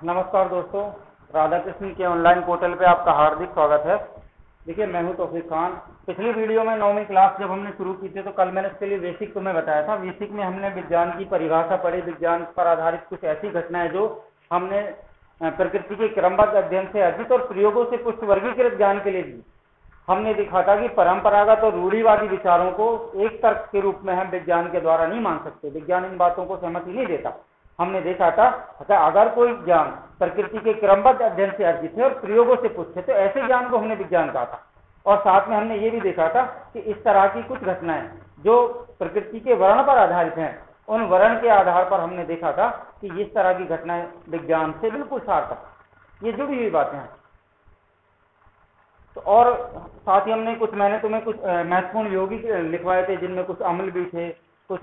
नमस्कार दोस्तों, राधा कृष्ण के ऑनलाइन पोर्टल पे आपका हार्दिक स्वागत है। देखिए, मैं हूं तौफीक खान। पिछली वीडियो में 9वीं क्लास जब हमने शुरू की थी तो कल मैंने इसके लिए बेसिक तुम्हें बताया था। बेसिक में हमने विज्ञान की परिभाषा पढ़ी, विज्ञान पर आधारित कुछ ऐसी घटनाएं जो हमने प्रकृति के क्रमबद्ध अध्ययन से अर्जित और प्रयोगों से पुष्ट वर्गीकृत ज्ञान के लिए दी। हमने देखा था कि परंपरागत और रूढ़िवादी विचारों को एक तर्क के रूप में हम विज्ञान के द्वारा नहीं मान सकते। विज्ञान इन बातों को सहमति नहीं देता। हमने देखा था अगर कोई ज्ञान प्रकृति के क्रमबद्ध अध्ययन से अर्जित है और प्रयोगों से पुष्ट है तो ऐसे ज्ञान को हमने विज्ञान कहा था। और साथ में हमने ये भी देखा था कि इस तरह की कुछ घटनाएं जो प्रकृति के वर्ण पर आधारित हैं, उन वर्ण के आधार पर हमने देखा था कि इस तरह की घटनाएं विज्ञान से बिल्कुल सार्थक ये जुड़ी हुई बातें हैं। तो और साथ ही मैंने तुम्हें कुछ महत्वपूर्ण यौगिक लिखवाए थे, जिनमें कुछ अम्ल भी थे, कुछ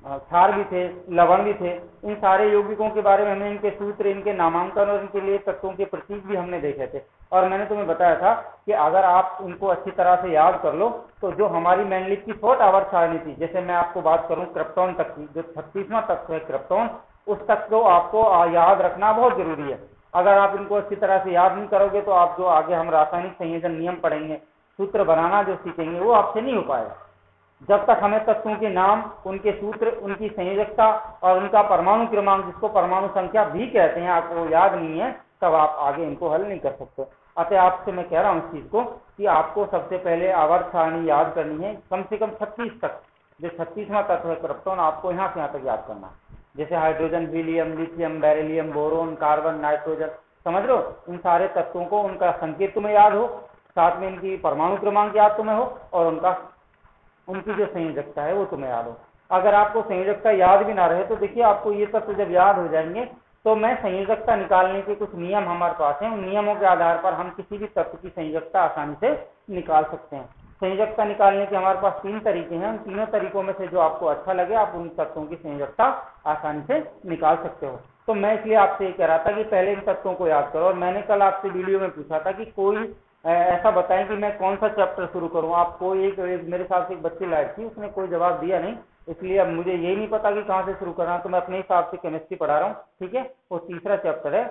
क्षार भी थे, लवण भी थे। इन सारे यौगिकों के बारे में हमने इनके सूत्र, इनके नामांकन और इनके लिए तत्वों के प्रतीक भी हमने देखे थे। और मैंने तुम्हें बताया था कि अगर आप इनको अच्छी तरह से याद कर लो तो जो हमारी मैनलिफ की शॉर्ट आवर्त सारणी थी, जैसे मैं आपको बात करूं क्रिप्टॉन तक की, जो 36वां तत्व है क्रिप्टॉन, उस तक को आपको याद रखना बहुत जरूरी है। अगर आप इनको अच्छी तरह से याद नहीं करोगे तो आप जो आगे हम रासायनिक संयोजन नियम पढ़ेंगे, सूत्र बनाना जो सीखेंगे, वो आपसे नहीं हो पाएगा। जब तक हमें तत्वों के नाम, उनके सूत्र, उनकी संयोजकता और उनका परमाणु क्रमांक, जिसको परमाणु संख्या भी कहते हैं, आपको याद नहीं है, तब आप आगे इनको हल नहीं कर सकते। अतः आपसे मैं कह रहा हूं इस चीज को कि आपको सबसे पहले आवर्त सारणी याद करनी है, कम से कम 36 तक। जो 36वां तत्व है क्रिप्टॉन, आपको यहाँ से यहाँ तक याद करना है। जैसे hydrogen, helium, lithium, beryllium, boron, carbon, nitrogen, समझ लो। इन सारे तत्वों को उनका संकेत तुम्हें याद हो, साथ में इनकी परमाणु क्रमांक याद तुम्हें हो और उनकी जो संयोजकता है वो तुम्हें याद हो। अगर आपको संयोजकता याद भी ना रहे तो देखिए, आपको ये तत्व जब याद हो जाएंगे तो मैं संयोजकता निकालने के कुछ नियम हमारे पास हैं। उन नियमों के आधार पर हम किसी भी तत्व की संयोजकता आसानी से निकाल सकते हैं। संयोजकता निकालने के हमारे पास 3 तरीके हैं। उन तीनों तरीकों में से जो आपको अच्छा लगे आप उन तत्वों की संयोजकता आसानी से निकाल सकते हो। तो मैं इसलिए आपसे ये कह रहा था कि पहले इन तत्वों को याद करो। और मैंने कल आपसे वीडियो में पूछा था कि कोई ऐसा बताएं कि मैं कौन सा चैप्टर शुरू करूं। आपको एक मेरे साथ एक बच्ची लाइट थी, उसने कोई जवाब दिया नहीं, इसलिए अब मुझे यही नहीं पता कि कहां से शुरू करना, तो मैं अपने हिसाब से केमिस्ट्री पढ़ा रहा हूं। ठीक है, वो तीसरा चैप्टर है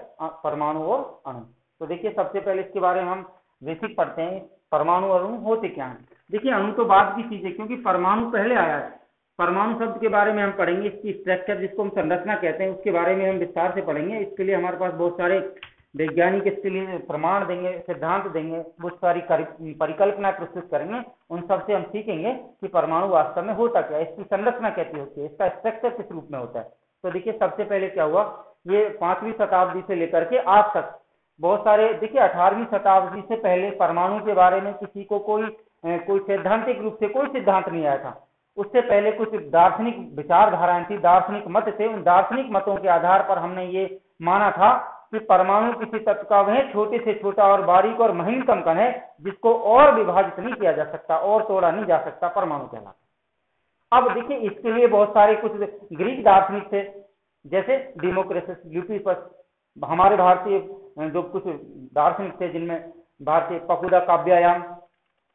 परमाणु और अणु। तो देखिए, सबसे पहले इसके बारे में हम बेसिक पढ़ते हैं। परमाणु और अणु होते क्या हैं। देखिए, अणु तो बाद की चीज है, क्योंकि परमाणु पहले आया है। परमाणु शब्द के बारे में हम पढ़ेंगे, इसकी स्ट्रक्चर, जिसको हम संरचना कहते हैं, उसके बारे में हम विस्तार से पढ़ेंगे। इसके लिए हमारे पास बहुत सारे वैज्ञानिक इसके लिए प्रमाण देंगे, सिद्धांत देंगे, बहुत सारी परिकल्पना प्रस्तुत करेंगे। उन सबसे हम सीखेंगे कि परमाणु वास्तव में होता क्या है, इसकी संरचना कैसी होती है, इसका स्ट्रक्चर किस रूप में होता है। तो देखिए, सबसे पहले क्या हुआ, ये 5वीं शताब्दी से लेकर के आज तक बहुत सारे, देखिए 18वीं शताब्दी से पहले परमाणु के बारे में किसी को कोई सैद्धांतिक रूप से कोई सिद्धांत नहीं आया था। उससे पहले कुछ दार्शनिक विचारधाराएं थी, दार्शनिक मत थे। उन दार्शनिक मतों के आधार पर हमने ये माना था कि परमाणु किसी तत्व का वह छोटे से छोटा और बारीक और महीनतम कण है जिसको और विभाजित नहीं किया जा सकता और तोड़ा नहीं जा सकता, परमाणु कहलाता। अब देखिए, इसके लिए बहुत सारे कुछ ग्रीक दार्शनिक थे, जैसे डेमोक्रिटस, ल्यूसिफस। हमारे भारतीय जो कुछ दार्शनिक थे, जिनमें भारतीय पकुदा काव्यायाम,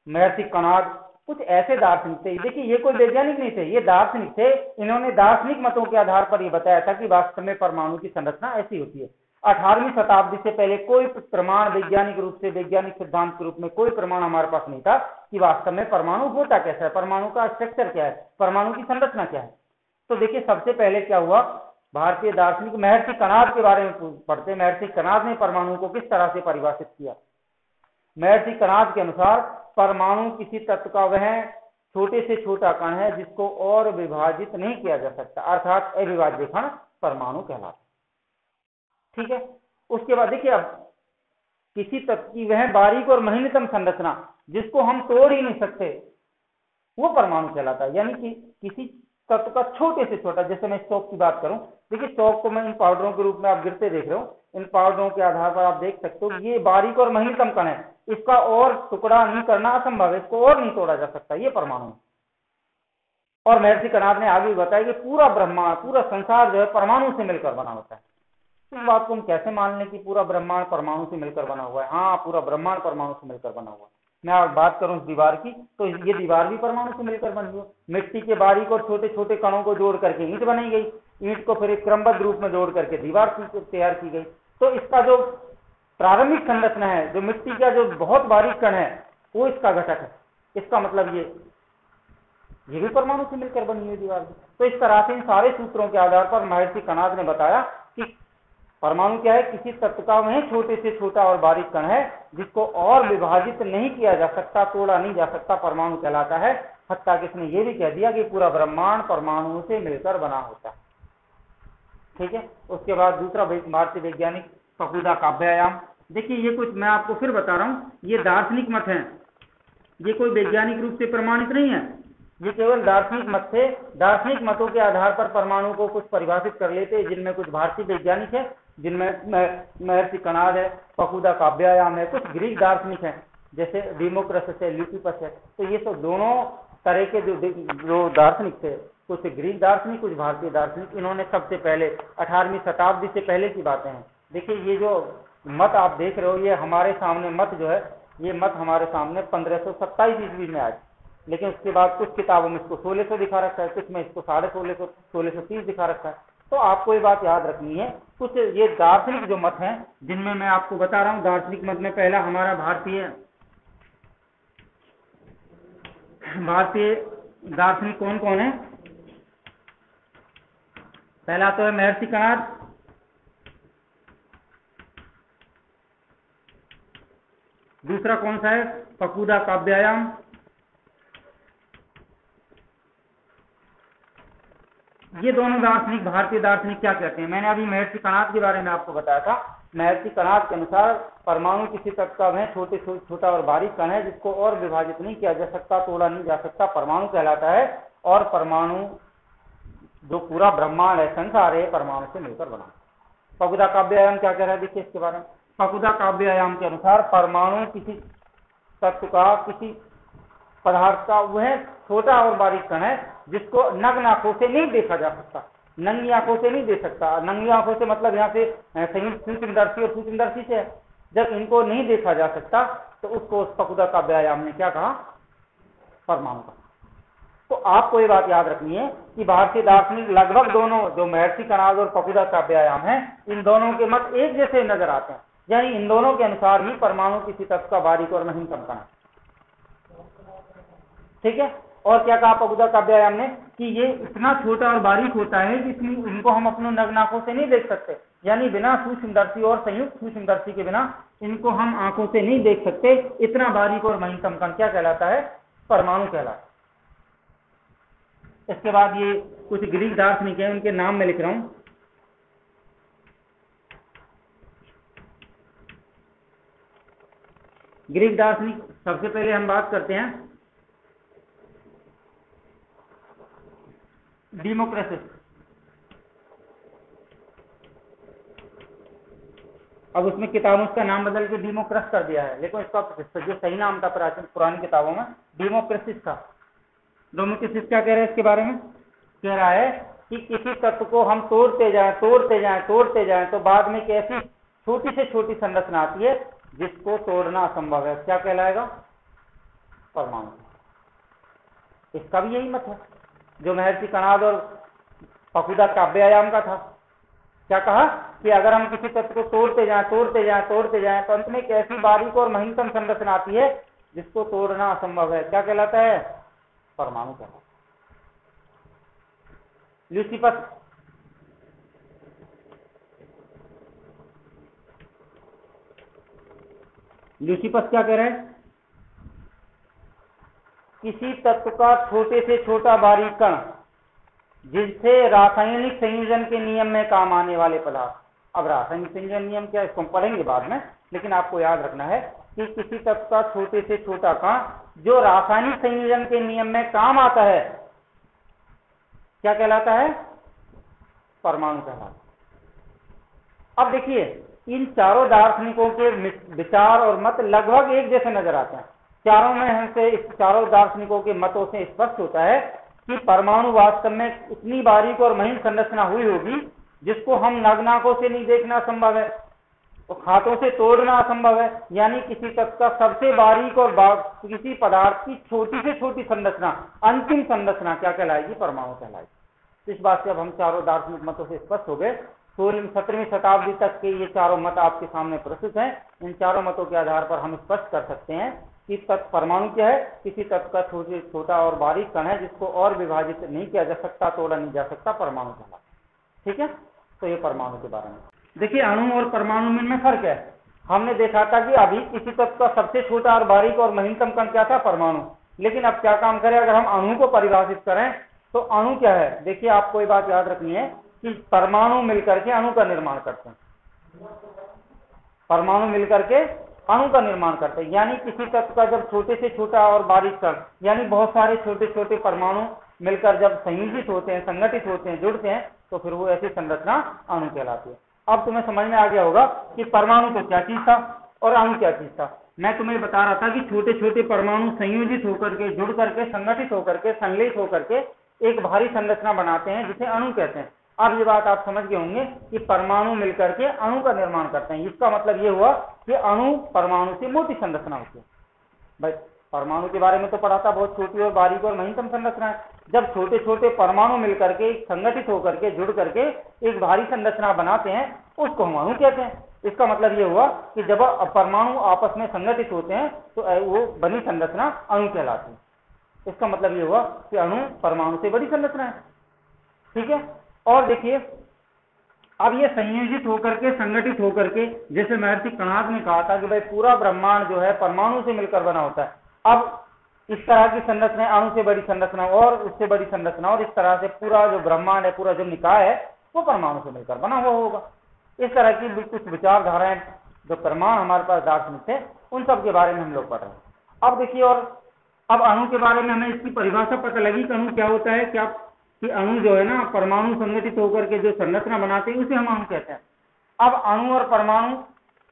महर्षि कणाद, कुछ ऐसे दार्शनिक थे। देखिए, ये कोई वैज्ञानिक नहीं थे, ये दार्शनिक थे। इन्होंने दार्शनिक मतों के आधार पर यह बताया था कि वास्तव में परमाणु की संरचना ऐसी होती है। 18वीं शताब्दी से पहले कोई प्रमाण वैज्ञानिक रूप से, वैज्ञानिक सिद्धांत के रूप में कोई प्रमाण हमारे पास नहीं था कि वास्तव में परमाणु होता कैसा है, परमाणु का स्ट्रक्चर क्या है, परमाणु की संरचना क्या है। तो देखिए, सबसे पहले क्या हुआ, भारतीय दार्शनिक महर्षि कणाद के बारे में पढ़ते। महर्षि कणाद ने परमाणु को किस तरह से परिभाषित किया। महर्षि कणाद के अनुसार परमाणु किसी तत्व का वह छोटे से छोटा कण है जिसको और विभाजित नहीं किया जा सकता, अर्थात अविभाज्य कण परमाणु कहलाता। ठीक है, उसके बाद देखिए, अब किसी तत्व की वह बारीक और महीनतम संरचना जिसको हम तोड़ ही नहीं सकते, वो परमाणु कहलाता है। यानी कि किसी तत्व का छोटे से छोटा, जैसे मैं चौक की बात करूं, देखिए चौक को मैं इन पाउडरों के रूप में आप गिरते देख रहे हो, इन पाउडरों के आधार पर आप देख सकते हो ये बारीक और महीनतम कण है, इसका और टुकड़ा नहीं करना असंभव है, इसको और नहीं तोड़ा जा सकता, ये परमाणु। और महर्षि कणाद ने आगे बताया कि पूरा ब्रह्मांड, पूरा संसार जो है परमाणु से मिलकर बना होता है। इस बात को हम कैसे मान लें कि पूरा ब्रह्मांड परमाणु से मिलकर बना हुआ है। हाँ, पूरा ब्रह्मांड परमाणु से मिलकर बना हुआ है। मैं अब बात करूं इस दीवार की, तो ये दीवार भी परमाणु से मिलकर बनी है। मिट्टी के बारीक और छोटे छोटे कणों को जोड़ करके ईंट बनाई गई। ईंट को फिर एक क्रमबद्ध रूप में जोड़ करके दीवार तैयार की गई। तो इसका जो प्रारंभिक संरचना है, जो मिट्टी का जो बहुत बारीक कण है, वो इसका घटक है। इसका मतलब ये भी परमाणु से मिलकर बनी हुई दीवार है। तो इस तरह से इन सारे सूत्रों के आधार पर महर्षि कणाद ने बताया कि परमाणु क्या है, किसी तत्व का वह छोटे से छोटा और बारीक कण है जिसको और विभाजित नहीं किया जा सकता, तोड़ा नहीं जा सकता, परमाणु कहलाता है। हत्ता कि इसने ये भी कह दिया कि पूरा ब्रह्मांड परमाणुओं से मिलकर बना होता है। ठीक है। उसके बाद दूसरा भारतीय वैज्ञानिक फकूदा काव्यायाम। देखिए ये कुछ मैं आपको फिर बता रहा हूं, ये दार्शनिक मत है, ये कोई वैज्ञानिक रूप से प्रमाणित नहीं है, ये केवल दार्शनिक मत थे। दार्शनिक मतों के आधार पर परमाणु को कुछ परिभाषित कर लेते हैं, जिनमें कुछ भारतीय वैज्ञानिक है, जिनमें महर्षि कणाद है, फकूदा काव्यायाम है, कुछ ग्रीक दार्शनिक हैं जैसे डेमोक्रिटस है, ल्यूसिपस है। तो ये सब दोनों तरह के जो दार्शनिक थे, कुछ ग्रीक दार्शनिक, कुछ भारतीय दार्शनिक, इन्होंने सबसे पहले 18वीं शताब्दी से पहले की बातें हैं। देखिए ये जो मत आप देख रहे हो, ये हमारे सामने मत जो है, ये मत हमारे सामने 1527 ईस्वी में आए, लेकिन उसके बाद कुछ किताबों में इसको 1600 दिखा रखा है, कुछ में इसको 1650 1630 दिखा रखा है। तो आपको ये बात याद रखनी है, कुछ ये दार्शनिक जो मत हैं जिनमें मैं आपको बता रहा हूं। दार्शनिक मत में पहला हमारा भारतीय दार्शनिक कौन कौन है? पहला तो है महर्षि कणाद, दूसरा कौन सा है? फकूदा काव्यायाम, ये दोनों दार्शनिक, भारतीय दार्शनिक क्या कहते हैं? मैंने अभी महर्षि कणाद के बारे में आपको बताया था। महर्षि कणाद के अनुसार परमाणु किसी तत्व का वह छोटा और बारीक कण है जिसको और विभाजित नहीं किया जा सकता, तोड़ा नहीं जा सकता, परमाणु कहलाता है। और परमाणु जो पूरा ब्रह्मांड है, संसार है, परमाणु से मिलकर बना। फकूदा काव्यायाम क्या कह रहा है, देखिए इसके बारे में। फकूदा काव्यायाम के अनुसार परमाणु किसी तत्व का, किसी पदार्थ का वह छोटा और बारीक कण है जिसको नग्न आंखों से नहीं देखा जा सकता, नंगी आंखों से नहीं देख सकता। नंगी आंखों से मतलब यहाँ से संयुक्त सूक्ष्मदर्शी और सूक्ष्मदर्शी से है। जब इनको नहीं देखा जा सकता तो उसको फकूदा काव्यायाम ने क्या कहा? परमाणु का। तो आपको ये बात याद रखनी है कि भारतीय दार्शनिक लगभग दोनों, जो महर्षि कणाद और फकूदा काव्यायाम है, इन दोनों के मत एक जैसे नजर आते हैं। यानी इन दोनों के अनुसार ही परमाणु किसी तत्व का बारीक और महीनतम कण है। ठीक है। और क्या कहा फकूदा काव्यायाम ने कि ये इतना छोटा और बारीक होता है कि इनको हम अपने नग्न आंखों से नहीं देख सकते, यानी बिना सूक्ष्मदर्शी और संयुक्त सूक्ष्मदर्शी के बिना इनको हम आंखों से नहीं देख सकते। इतना बारीक और महीनतम कण क्या कहलाता है? परमाणु कहलाता है। इसके बाद ये कुछ ग्रीक दार्शनिक हैं, उनके नाम मैं लिख रहा हूं। ग्रीक दार्शनिक, सबसे पहले हम बात करते हैं डेमोक्रिटस। अब उसमें किताबों का नाम बदल के डेमोक्रिटस कर दिया है, लेकिन इसका जो सही नाम था पुरानी किताबों में डेमोक्रिटस था। डेमोक्रिटस क्या कह रहा है इसके बारे में? कह रहा है कि किसी तत्व को हम तोड़ते जाएं तो बाद में एक ऐसी छोटी से छोटी संरचना आती है जिसको तोड़ना असंभव है। क्या कहलाएगा? परमाणु। इसका भी यही मत है जो महर्षि कणाद और फकूदा काव्यायाम का था। क्या कहा कि अगर हम किसी तत्व को तोड़ते जाएं तो अंत में एक ऐसी बारीक और महीनतम संरचना आती है जिसको तोड़ना असंभव है। क्या कहलाता है? परमाणु कहलाता है। ल्यूसिपस क्या कह रहा है? किसी तत्व का छोटे से छोटा बारीक कण जिससे रासायनिक संयोजन के नियम में काम आने वाले पदार्थ। अब रासायनिक संयोजन नियम क्या, इसको हम पढ़ेंगे बाद में, लेकिन आपको याद रखना है कि किसी तत्व का छोटे से छोटा कण जो रासायनिक संयोजन के नियम में काम आता है, क्या कहलाता है? परमाणु कहलाता है। अब देखिए इन चारों दार्शनिकों के विचार और मत लगभग एक जैसे नजर आते हैं। चारों दार्शनिकों के मतों से स्पष्ट होता है कि परमाणु वास्तव में इतनी बारीक और महीन संरचना हुई होगी जिसको हम नग्न आंखों से नहीं देखना संभव है और हाथों से तोड़ना असंभव है। यानी किसी तत्व का सबसे बारीक और किसी पदार्थ की छोटी से छोटी संरचना, अंतिम संरचना क्या कहलाएगी? परमाणु कहलाएगी। तो इस बात से अब हम चारों दार्शनिक मतों से स्पष्ट हो गए। 17वीं शताब्दी तक के ये चारों मत आपके सामने प्रस्तुत हैं। इन चारों मतों के आधार पर हम स्पष्ट कर सकते हैं कि तत्व परमाणु क्या है, किसी तत्व का छोटा और बारीक कण है जिसको और विभाजित नहीं किया जा सकता, तोड़ा नहीं जा सकता, परमाणु कहलाता है। ठीक है, तो ये परमाणु के बारे में। देखिए अणु और परमाणु में फर्क है। हमने देखा था कि अभी किसी तत्व का सबसे छोटा और बारीक और महीनतम कण क्या था, परमाणु। लेकिन अब क्या काम करें, अगर हम अणु को परिभाषित करें तो अणु क्या है। देखिए आपको ये बात याद रखनी है कि परमाणु मिलकर के अणु का निर्माण करते हैं, परमाणु मिलकर के अणु का निर्माण करते हैं। यानी किसी तत्व का जब छोटे से छोटा और बारीक कण, यानी बहुत सारे छोटे छोटे परमाणु मिलकर जब संयोजित होते हैं, संगठित होते हैं, जुड़ते हैं, तो फिर वो ऐसी संरचना अणु कहलाती है। अब तुम्हें समझ में आ गया होगा कि परमाणु तो क्या चीज था और अणु क्या चीज था। मैं तुम्हें बता रहा था कि छोटे छोटे परमाणु संयोजित होकर के, जुड़ करके, संगठित होकर के, संलेख होकर के एक भारी संरचना बनाते हैं जिसे अणु कहते हैं। अब ये बात आप समझ गए होंगे कि परमाणु मिलकर के अणु का निर्माण करते हैं। इसका मतलब ये हुआ कि अणु परमाणु से मोटी संरचना होती है। भाई परमाणु के बारे में तो पढ़ा था, बहुत छोटी और बारीक और महीनतम संरचना है। जब छोटे छोटे परमाणु मिलकर के संगठित होकर के, जुड़ करके एक भारी संरचना बनाते हैं, उसको हम अणु कहते हैं। इसका मतलब ये हुआ कि जब परमाणु आपस में संगठित होते हैं तो वो बनी संरचना अणु कहलाती है। इसका मतलब ये हुआ कि अणु परमाणु से बड़ी संरचना है। ठीक है, और देखिए अब ये संयोजित होकर के, संगठित होकर के, जैसे महर्षि कणाद ने कहा था कि भाई पूरा ब्रह्मांड जो है परमाणु से मिलकर बना होता है। अब इस तरह की संरचना, अणु से बड़ी संरचना और उससे बड़ी संरचना, और इस तरह से पूरा जो ब्रह्मांड है, पूरा जो निकाय है, वो परमाणु से मिलकर बना हुआ होगा। इस तरह की कुछ विचारधाराएं जो प्रमाण हमारे पास दार्शनिक थे, उन सब के बारे में हम लोग पढ़ रहे हैं। अब देखिए, और अब अणु के बारे में हमें इसकी परिभाषा पता लगी कि अणु क्या होता है। क्या कि अणु जो है ना, परमाणु संगठित होकर के जो संरचना बनाते हैं उसे हम अणु कहते हैं। अब अणु और परमाणु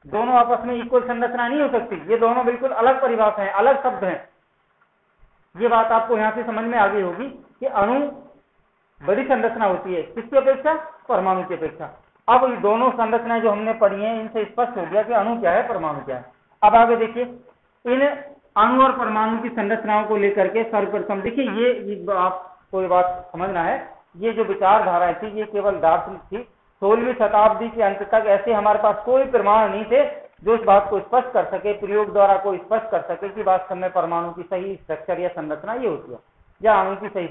दोनों आपस में इक्वल संरचना नहीं हो सकती, ये दोनों बिल्कुल अलग परिभाषा है, अलग शब्द हैं। ये बात आपको यहाँ से समझ में आ गई होगी कि अणु बड़ी संरचना होती है किसकी अपेक्षा, परमाणु की अपेक्षा। अब ये दोनों संरचनाएं जो हमने पढ़ी हैं, इनसे स्पष्ट हो गया कि अणु क्या है, परमाणु क्या है। अब आगे देखिए, इन अणु और परमाणु की संरचनाओं को लेकर के सर्वप्रथम देखिए, ये आपको ये बात समझना है, ये जो विचारधाराएं थी ये केवल दार्शनिक थी। 16वीं शताब्दी के अंत तक ऐसे हमारे पास कोई प्रमाण नहीं थे जो इस बात को स्पष्ट कर सके, प्रयोग द्वारा को स्पष्ट कर सके कि वास्तव में परमाणु की सही स्ट्रक्चर या संरचना ये होती है, या अणु की सही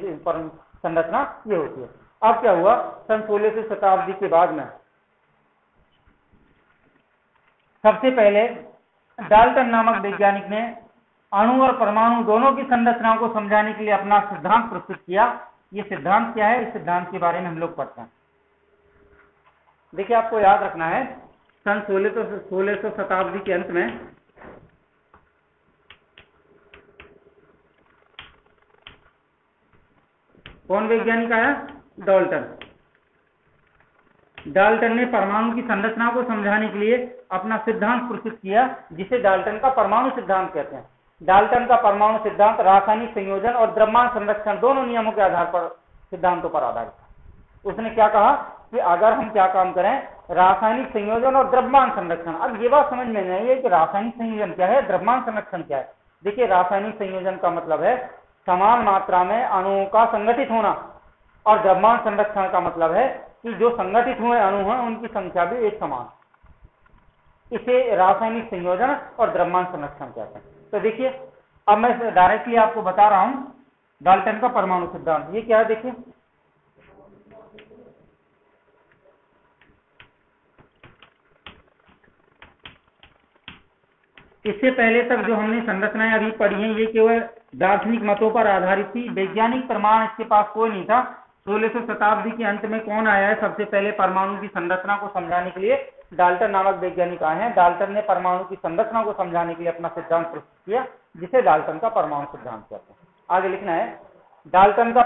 संरचना ये होती है। अब क्या हुआ, सन 16वीं शताब्दी के बाद में सबसे पहले डाल्टन नामक वैज्ञानिक ने अणु और परमाणु दोनों की संरचनाओं को समझाने के लिए अपना सिद्धांत प्रस्तुत किया। ये सिद्धांत क्या है, इस सिद्धांत के बारे में हम लोग पढ़ते हैं। देखिए आपको याद रखना है, सन 1600 शताब्दी के अंत में कौन वैज्ञानिक आया, डाल्टन ने परमाणु की संरचना को समझाने के लिए अपना सिद्धांत प्रस्तुत किया, जिसे डाल्टन का परमाणु सिद्धांत कहते हैं। डाल्टन का परमाणु सिद्धांत रासायनिक संयोजन और द्रव्यमान संरक्षण दोनों नियमों के आधार पर, सिद्धांतों पर आधारित था। उसने क्या कहा कि अगर हम क्या काम करें, रासायनिक संयोजन और द्रव्यमान संरक्षण। अब ये बात समझ में नहीं आई है कि रासायनिक संयोजन क्या है, द्रव्यमान संरक्षण क्या है। देखिए रासायनिक संयोजन का मतलब है समान मात्रा में अणुओं का संगठित होना, और द्रव्यमान संरक्षण का मतलब है कि जो संगठित हुए अणु हैं उनकी संख्या भी एक समान। इसे रासायनिक संयोजन और द्रव्यमान संरक्षण कहते हैं। तो देखिए अब मैं डायरेक्टली आपको बता रहा हूं डाल्टन का परमाणु सिद्धांत। ये क्या है, देखिए इससे पहले तक जो हमने संरचनाएं अभी पढ़ी हैं ये केवल दार्शनिक मतों पर आधारित थी, वैज्ञानिक प्रमाण इसके पास कोई नहीं था। 1600 शताब्दी के अंत में कौन आया है, सबसे पहले परमाणु की संरचना को समझाने के लिए डाल्टन नामक वैज्ञानिक आए हैं। डाल्टन ने परमाणु की संरचना को समझाने के लिए अपना सिद्धांत प्रस्तुत किया, जिसे डाल्टन का परमाणु सिद्धांत कहते हैं। आगे लिखना है, डाल्टन का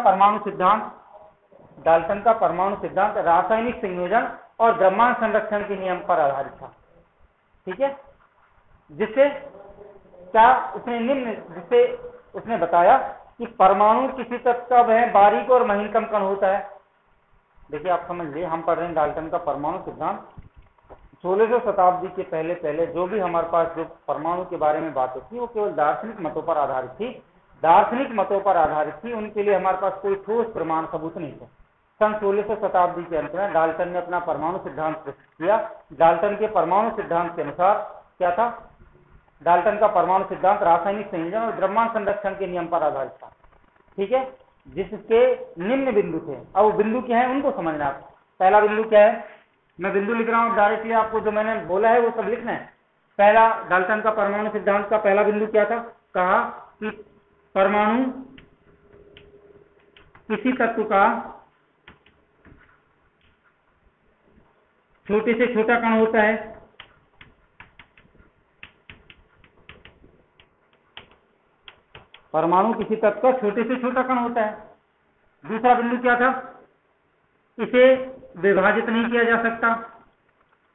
परमाणु सिद्धांत रासायनिक संयोजन और द्रव्यमान संरक्षण के नियम पर आधारित था। ठीक है, जिससे क्या उसने बताया कि परमाणु किसी तत्व का वह बारीक और महीनतम कण होता है। देखिए आप समझ लीजिए, हम पढ़ रहे हैं डाल्टन का परमाणु सिद्धांत। 1600 शताब्दी के पहले जो भी हमारे पास जो परमाणु के बारे में बातें थी वो केवल दार्शनिक मतों पर आधारित थी, उनके लिए हमारे पास कोई ठोस प्रमाण सबूत नहीं थे। सन 1600 शताब्दी के अंत में डाल्टन ने अपना परमाणु सिद्धांत प्रस्तुत किया। डाल्टन के परमाणु सिद्धांत के अनुसार क्या था? डाल्टन का परमाणु सिद्धांत रासायनिक संयोजन और द्रव्यमान संरक्षण के नियम पर आधारित था। ठीक है, जिसके निम्न बिंदु थे। अब वो बिंदु क्या है उनको समझना। पहला बिंदु क्या है? मैं बिंदु लिख रहा हूं, डायरेक्टली आपको जो मैंने बोला है वो सब लिखना है। पहला, डाल्टन का परमाणु सिद्धांत का पहला बिंदु क्या था? कहा कि परमाणु किसी तत्व का छोटे से छोटा कण होता है। परमाणु किसी तत्व का छोटे से छोटा कण होता है। दूसरा बिंदु क्या था? इसे विभाजित नहीं किया जा सकता।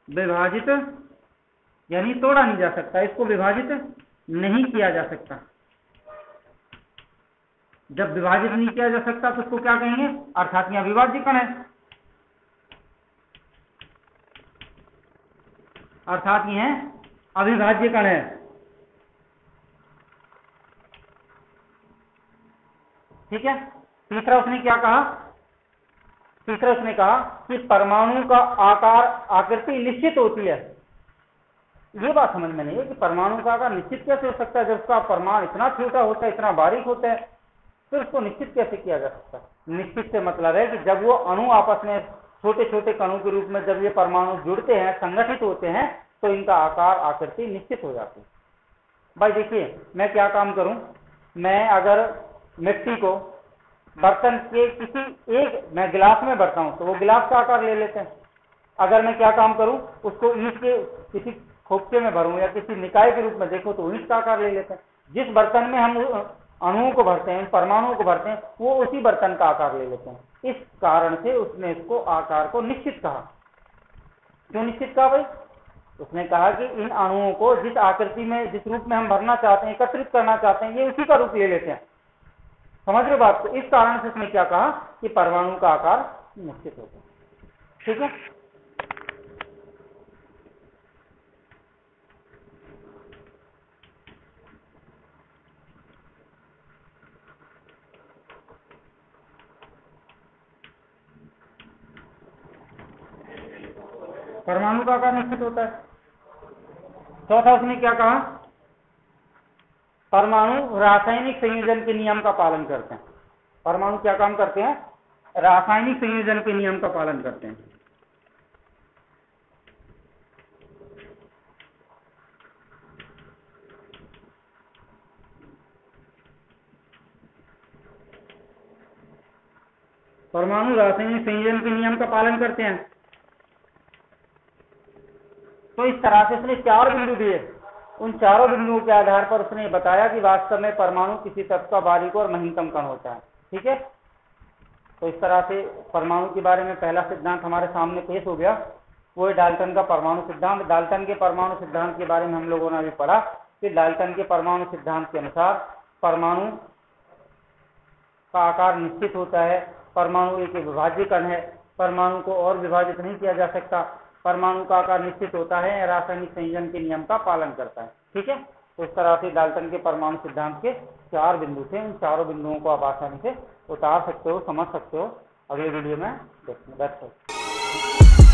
विभाजित यानी तोड़ा नहीं जा सकता, इसको विभाजित नहीं किया जा सकता। जब विभाजित नहीं किया जा सकता तो उसको क्या कहेंगे? अर्थात यह अविभाज्य कण है। अर्थात यह अविभाज्य कण है। ठीक है। तीसरा उसने क्या कहा? तीसरा उसने कहा कि परमाणु का आकार आकृति निश्चित होती है। ये बात समझ में नहीं है कि परमाणु का आकार निश्चित कैसे हो सकता है? जब उसका परमाणु इतना छोटा होता है, इतना बारीक होता है, फिर उसको निश्चित कैसे किया जा सकता है? निश्चित से मतलब है कि जब वो अणु आपस में छोटे छोटे कणों के रूप में जब ये परमाणु जुड़ते हैं, संगठित होते हैं, तो इनका आकार आकृति निश्चित हो जाती है। भाई देखिए, मैं क्या काम करूं, मैं अगर मिट्टी को बर्तन के किसी एक, मैं गिलास में भरता हूं तो वो गिलास का आकार ले लेते हैं। अगर मैं क्या काम करूं, उसको ईंट के किसी खोपचे में भरूं या किसी निकाय के रूप में देखो तो ईंट का आकार ले लेते हैं। जिस बर्तन में हम अणुओं को भरते हैं, परमाणुओं को भरते हैं, वो उसी बर्तन का आकार ले लेते हैं। इस कारण से उसने इसको आकार को निश्चित कहा। क्यों निश्चित कहा भाई? उसने कहा कि इन अणुओं को जिस आकृति में, जिस रूप में हम भरना चाहते हैं, एकत्रित करना चाहते हैं, ये उसी का रूप ले लेते हैं। समझ रहे बात को? इस कारण से उसने क्या कहा कि परमाणु का आकार निश्चित होता है। ठीक है। परमाणु का आकार निश्चित होता है। चौथा उसने क्या कहा? परमाणु रासायनिक संयोजन के नियम का पालन करते हैं। परमाणु क्या काम करते हैं? रासायनिक संयोजन के नियम का पालन करते हैं। परमाणु रासायनिक संयोजन के नियम का पालन करते हैं। तो इस तरह से उसने 4 बिंदु दिए। उन चारों बिंदुओं के आधार पर उसने बताया कि वास्तव में परमाणु किसी तत्व का बारीक और महीनतम कण होता है। ठीक है। तो इस तरह से परमाणु के बारे में पहला सिद्धांत हमारे सामने पेश हो गया, वो है डाल्टन का परमाणु सिद्धांत। डाल्टन के परमाणु सिद्धांत के बारे में हम लोगों ने अभी पढ़ा कि डाल्टन के परमाणु सिद्धांत के अनुसार परमाणु का आकार निश्चित होता है। परमाणु एक विभाज्य कण है। परमाणु को और विभाजित नहीं किया जा सकता। परमाणु का आकार निश्चित होता है, रासायनिक संयोजन के नियम का पालन करता है। ठीक है। तो इस तरह से डाल्टन के परमाणु सिद्धांत के 4 बिंदु थे। इन चारों बिंदुओं को आप आसानी से उतार सकते हो, समझ सकते हो। अगले वीडियो में देखते हैं।